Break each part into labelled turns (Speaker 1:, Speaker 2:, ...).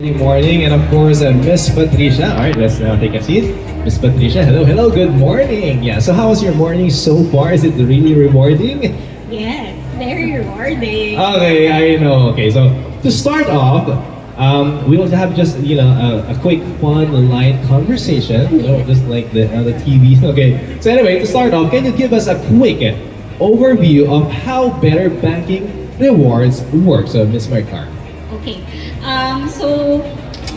Speaker 1: Good morning, and of course, Miss Patricia. All right, let's now take a seat. Miss Patricia, hello, hello, good morning. Yeah, so how was your morning so far? Is it really rewarding?
Speaker 2: Yes, very rewarding.
Speaker 1: Okay, I know. Okay, so to start off, we will have just a quick, fun, light conversation, just like the TV. Okay, so anyway, to start off, can you give us a quick overview of how Better Banking Rewards works, so Miss Marcar?
Speaker 2: Okay, so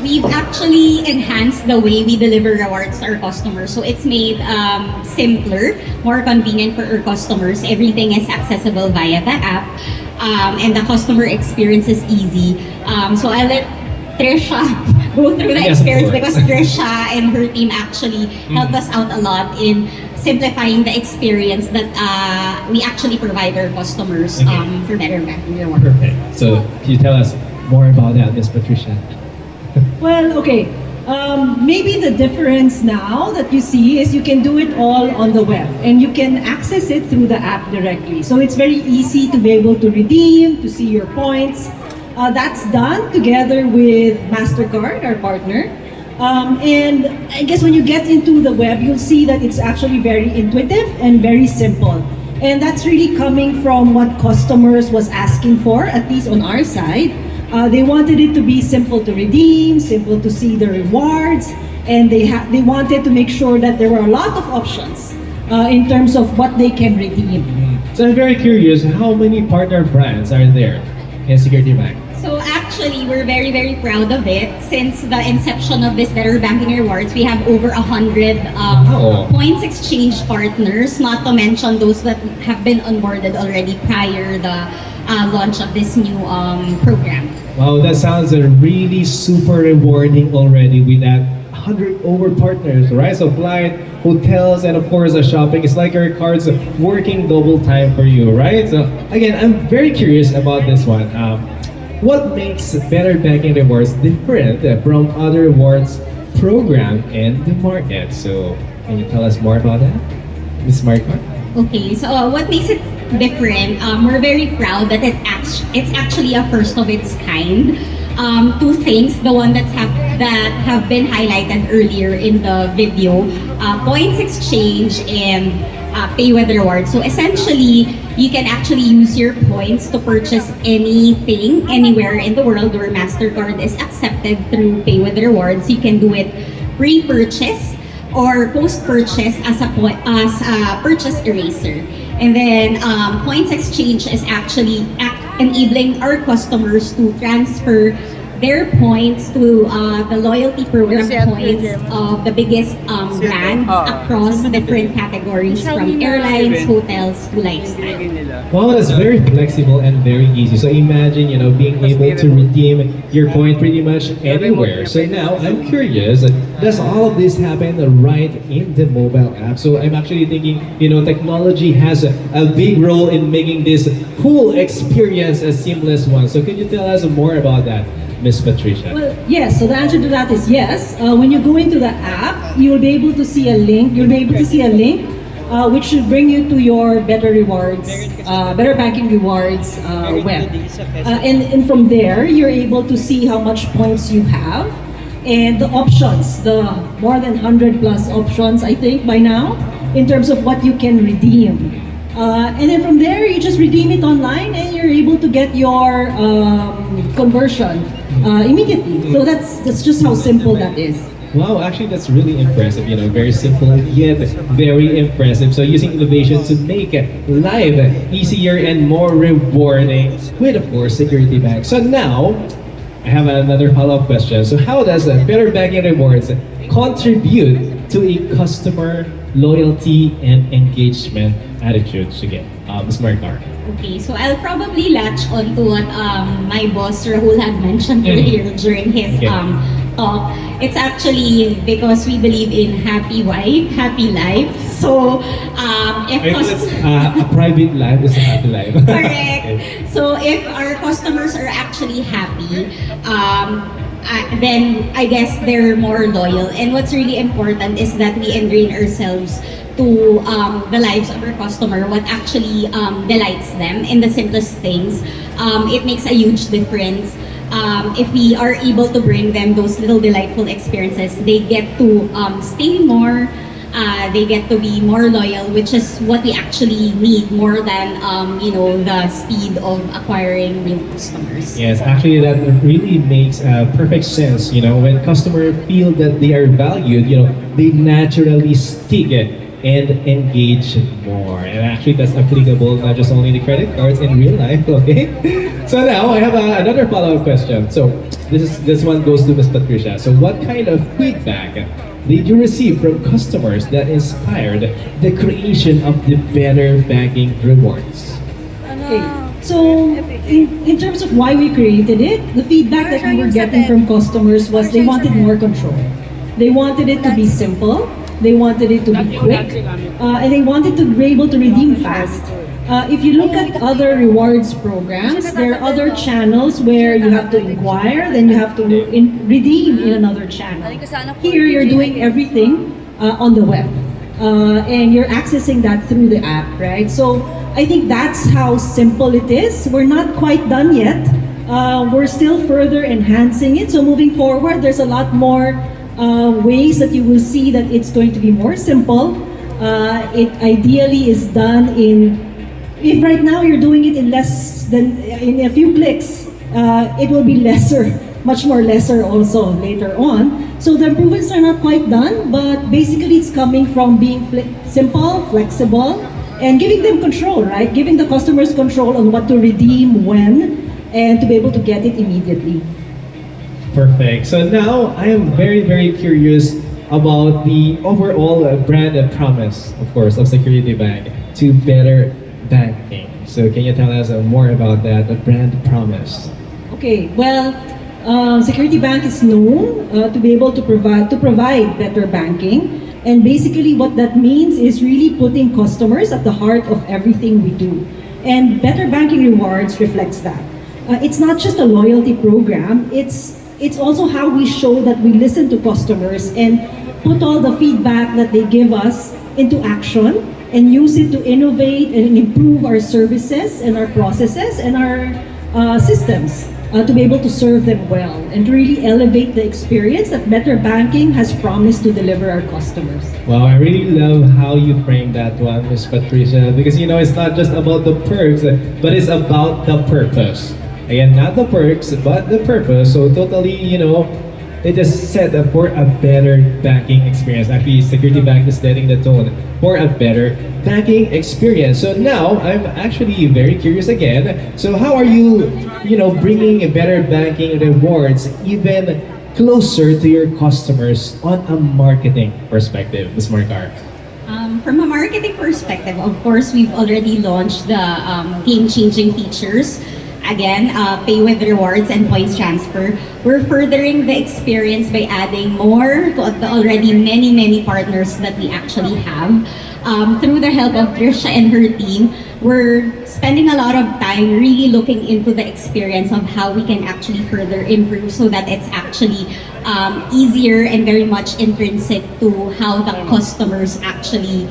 Speaker 2: we've actually enhanced the way we deliver rewards to our customers. So it's made simpler, more convenient for our customers. Everything is accessible via the app, and the customer experience is easy. So I'll let Trisha go through the
Speaker 1: Yes, of
Speaker 2: experience
Speaker 1: course.
Speaker 2: because Trisha and her team actually helped us out a lot in simplifying the experience that we actually provide our customers
Speaker 1: Okay.
Speaker 2: for better banking rewards.
Speaker 1: Perfect. So can you tell us more about that, Miss Patricia?
Speaker 3: Well, okay. Maybe the difference now that you see is you can do it all on the web and you can access it through the app directly. So it's very easy to be able to redeem, to see your points. That's done together with MasterCard, our partner. And I guess when you get into the web, you'll see that it's actually very intuitive and very simple. And that's really coming from what customers was asking for, at least on our side. They wanted it to be simple to redeem, simple to see the rewards, and they wanted to make sure that there were a lot of options in terms of what they can redeem.
Speaker 1: So I'm very curious, how many partner brands are there in Security Bank?
Speaker 2: So actually, we're very, very proud of it. Since the inception of this Better Banking Rewards, we have over 100
Speaker 1: Wow.
Speaker 2: points exchange partners, not to mention those that have been onboarded already prior the launch of this new program.
Speaker 1: Wow, that sounds really super rewarding already with that 100 over partners, right? So flight, hotels, and of course the shopping. It's like your cards working double time for you, right? So again, I'm very curious about this one. What makes Better Banking Rewards different from other rewards program in the market? So can you tell us more about that, Ms. Marco?
Speaker 2: Okay, so what makes it different? We're very proud that it's actually a first of its kind. Two things, the one that have been highlighted earlier in the video, points exchange and pay with rewards. So essentially, you can actually use your points to purchase anything anywhere in the world where MasterCard is accepted through pay with rewards. You can do it pre-purchase or post-purchase as a purchase eraser. And then points exchange is actually enabling our customers to transfer their points to the loyalty program points of the biggest brands across different categories from airlines, hotels to lifestyle.
Speaker 1: Wow, that's very flexible and very easy. So imagine, being able to redeem your point pretty much anywhere. So now I'm curious, does all of this happen right in the mobile app? So I'm actually thinking, technology has a big role in making this whole experience a seamless one. So can you tell us more about that, Miss Patricia?
Speaker 3: Well, yes. So the answer to that is yes. When you go into the app, you will be able to see a link. You'll be able to see a link which should bring you to your Better Rewards, Better Banking Rewards web. And from there, you're able to see how much points you have and the options, the more than 100 plus options, I think, by now, in terms of what you can redeem. And then from there, you just redeem it online and you're able to get your conversion immediately. So that's just how simple that is.
Speaker 1: Wow, actually that's really impressive. Very simple yet very impressive. So using innovation to make life easier and more rewarding with, of course, Security Bank. So now, I have another follow-up question. So how does Better Banking Rewards contribute to a customer loyalty and engagement attitudes again? Ms. Marcar.
Speaker 2: Okay, so I'll probably latch on to what my boss Rahul had mentioned earlier during his
Speaker 1: Okay.
Speaker 2: talk. It's actually because we believe in happy wife, happy life. So if
Speaker 1: A private life is a happy life.
Speaker 2: correct.
Speaker 1: Okay.
Speaker 2: So if our customers are actually happy, then I guess they're more loyal. And what's really important is that we ingrain ourselves to the lives of our customer, what actually delights them in the simplest things. It makes a huge difference. if we are able to bring them those little delightful experiences, they get to stay more. They get to be more loyal, which is what we actually need more than the speed of acquiring new customers.
Speaker 1: Yes, actually, that really makes perfect sense. When customers feel that they are valued, they naturally stick and engage more. And actually, that's applicable not just only the credit cards in real life. Okay. So now I have another follow-up question. So this one goes to Miss Patricia. So what kind of feedback did you receive from customers that inspired the creation of the Better Banking Rewards?
Speaker 3: Okay. So, in terms of why we created it, the feedback that we were getting from customers was they wanted more control. They wanted it to be simple, they wanted it to be quick, and they wanted to be able to redeem fast. If you look at other rewards programs, there are other channels where you have to inquire, then you have to redeem in another channel. Here, you're doing everything on the web, and you're accessing that through the app, right? So I think that's how simple it is. We're not quite done yet. We're still further enhancing it. So moving forward, there's a lot more ways that you will see that it's going to be more simple. It ideally is done if right now you're doing it in less than in a few clicks, it will be lesser, much more lesser also later on. So the improvements are not quite done, but basically it's coming from being simple, flexible, and giving them control, right? Giving the customers control on what to redeem when, and to be able to get it immediately.
Speaker 1: Perfect. So now I am very, very curious about the overall brand and promise, of course, of Security Bank to better banking. So can you tell us more about that, the brand promise?
Speaker 3: Okay, well, Security Bank is known to be able to provide better banking. And basically what that means is really putting customers at the heart of everything we do. And Better Banking Rewards reflects that. It's not just a loyalty program, it's also how we show that we listen to customers and put all the feedback that they give us into action and use it to innovate and improve our services and our processes and our systems to be able to serve them well and to really elevate the experience that Better Banking has promised to deliver our customers.
Speaker 1: Wow, I really love how you frame that one, Miss Patricia, because it's not just about the perks, but it's about the purpose. Again, not the perks, but the purpose. So totally, it is set up for a better banking experience. Actually, Security Bank is setting the tone for a better banking experience. So now, I'm actually very curious again. So how are you, bringing a better banking rewards even closer to your customers on a marketing perspective, Ms. Marcar?
Speaker 2: From a marketing perspective, of course, we've already launched the game-changing features. Again, pay with rewards and points transfer. We're furthering the experience by adding more to the already many, many partners that we actually have. Through the help of Trisha and her team, we're spending a lot of time really looking into the experience of how we can actually further improve so that it's actually easier and very much intrinsic to how the customers actually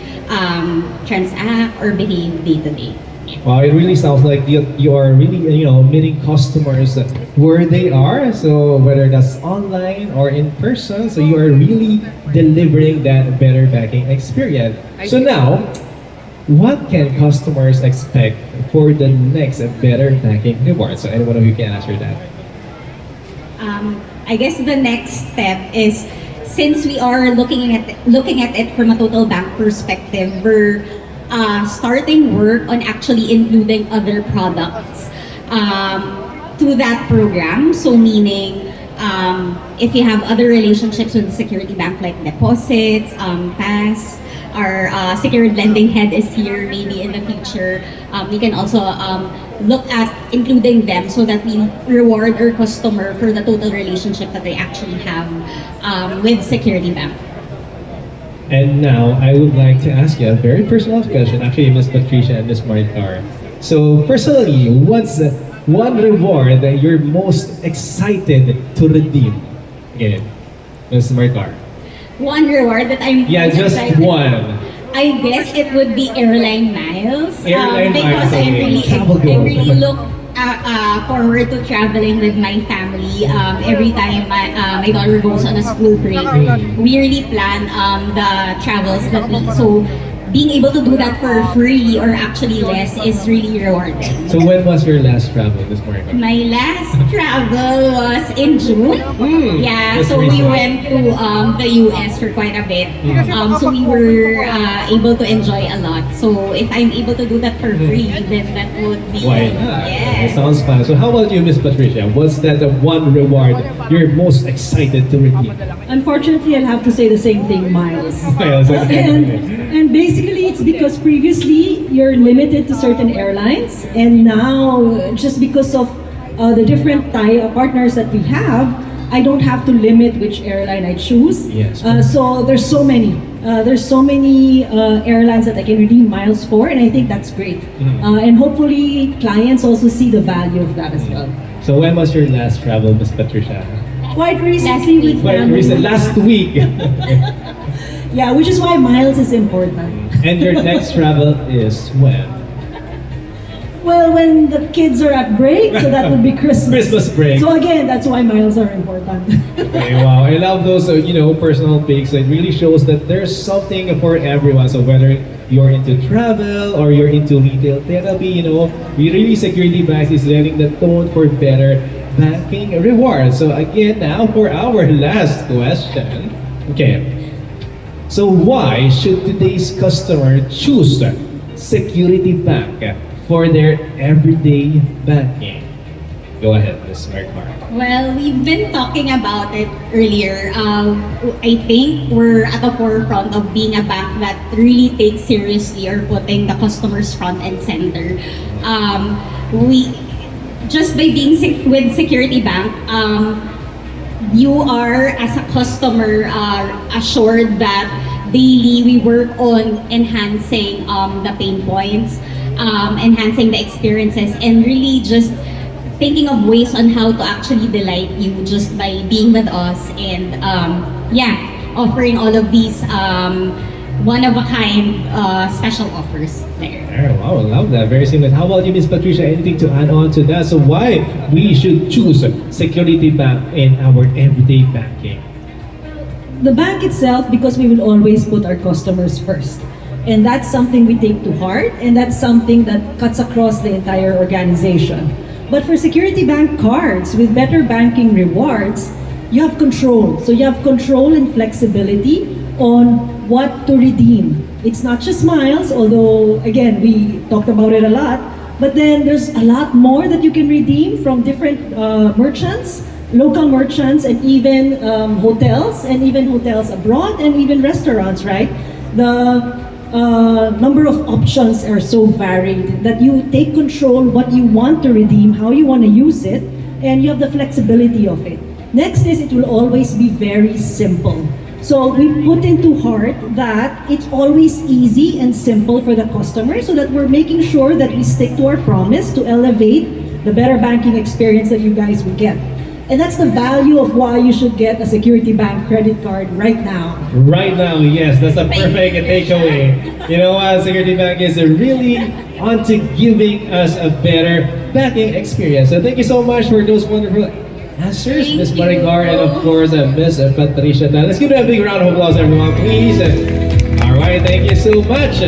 Speaker 2: transact or behave day to day.
Speaker 1: Wow, it really sounds like you are really, meeting customers where they are. So whether that's online or in person, so you are really delivering that better banking experience. So now, what can customers expect for the next better banking reward? So any one of you can answer that.
Speaker 2: I guess the next step is, since we are looking at it from a total bank perspective, we're starting work on actually including other products to that program. So meaning, if you have other relationships with the Security Bank like deposits, pass, our secured lending head is here maybe in the future. We can also look at including them so that we reward our customer for the total relationship that they actually have with Security Bank.
Speaker 1: And now I would like to ask you a very personal question, actually, Miss Patricia and Miss Maricar. So personally, what's one reward that you're most excited to redeem? Again, Miss Maricar.
Speaker 2: One reward that I'm
Speaker 1: Yeah,
Speaker 2: most
Speaker 1: just
Speaker 2: excited.
Speaker 1: one.
Speaker 2: I guess it would be airline miles.
Speaker 1: Airline
Speaker 2: because
Speaker 1: miles, okay. Travel
Speaker 2: I
Speaker 1: goal.
Speaker 2: really look forward to traveling with my family. Every time my daughter goes on a school break, we really plan the travels that we so being able to do that for free or actually less is really rewarding.
Speaker 1: So when was your last travel, Miss Maricar?
Speaker 2: My last travel was in June. Yeah,
Speaker 1: that's
Speaker 2: so we
Speaker 1: recent.
Speaker 2: went to the US for quite a bit. So we were able to enjoy a lot. So if I'm able to do that for free, then that would be
Speaker 1: Why not? It
Speaker 2: yes.
Speaker 1: sounds fun. So how about you, Miss Patricia? What's that the one reward you're most excited to redeem?
Speaker 3: Unfortunately, I'll have to say the same thing, Miles.
Speaker 1: Miles, okay.
Speaker 3: And basically, it's because previously you're limited to certain airlines, and now just because of the different partners that we have, I don't have to limit which airline I choose.
Speaker 1: Yes.
Speaker 3: So there's so many. There's so many airlines that I can redeem miles for, and I think that's great. And hopefully, clients also see the value of that as well.
Speaker 1: So when was your last travel, Miss Patricia?
Speaker 3: Quite recently
Speaker 2: Last week.
Speaker 3: with
Speaker 1: Quite
Speaker 3: family.
Speaker 1: recent, last week.
Speaker 3: Yeah, which is why miles is important.
Speaker 1: And your next travel is when?
Speaker 3: Well, when the kids are at break, so that would be Christmas.
Speaker 1: Christmas break.
Speaker 3: So again, that's why miles are important.
Speaker 1: Okay, wow, I love those, personal picks. It really shows that there's something for everyone. So whether you're into travel or you're into retail therapy, we really Security Bank is setting the tone for better banking rewards. So again, now for our last question. Okay, so why should today's customer choose Security Bank for their everyday banking? Go ahead, Ms. Maricar.
Speaker 2: Well, we've been talking about it earlier. I think we're at the forefront of being a bank that really takes seriously or putting the customers front and center. We just by being with Security Bank, you are as a customer assured that daily we work on enhancing the pain points, enhancing the experiences, and really just thinking of ways on how to actually delight you just by being with us and offering all of these one-of-a-kind special offers there.
Speaker 1: Oh, wow, I love that. Very similar. How about you, Miss Patricia? Anything to add on to that? So why we should choose Security Bank in our everyday banking?
Speaker 3: The bank itself, because we will always put our customers first. And that's something we take to heart, and that's something that cuts across the entire organization. But for Security Bank cards with better banking rewards, you have control. So you have control and flexibility on what to redeem. It's not just miles, although again, we talked about it a lot, but then there's a lot more that you can redeem from different merchants, local merchants, and even hotels, and even hotels abroad, and even restaurants, right? The number of options are so varied that you take control what you want to redeem, how you want to use it, and you have the flexibility of it. Next is it will always be very simple. So we put into heart that it's always easy and simple for the customer so that we're making sure that we stick to our promise to elevate the better banking experience that you guys will get. And that's the value of why you should get a Security Bank credit card right now.
Speaker 1: Right now, yes, that's a perfect takeaway. You know what, Security Bank is really onto giving us a better banking experience. So thank you so much for those wonderful answers,
Speaker 2: Thank
Speaker 1: Miss
Speaker 2: you.
Speaker 1: Maricar, and of course, Miss Patricia. Let's give them a big round of applause, everyone, please. All right, thank you so much.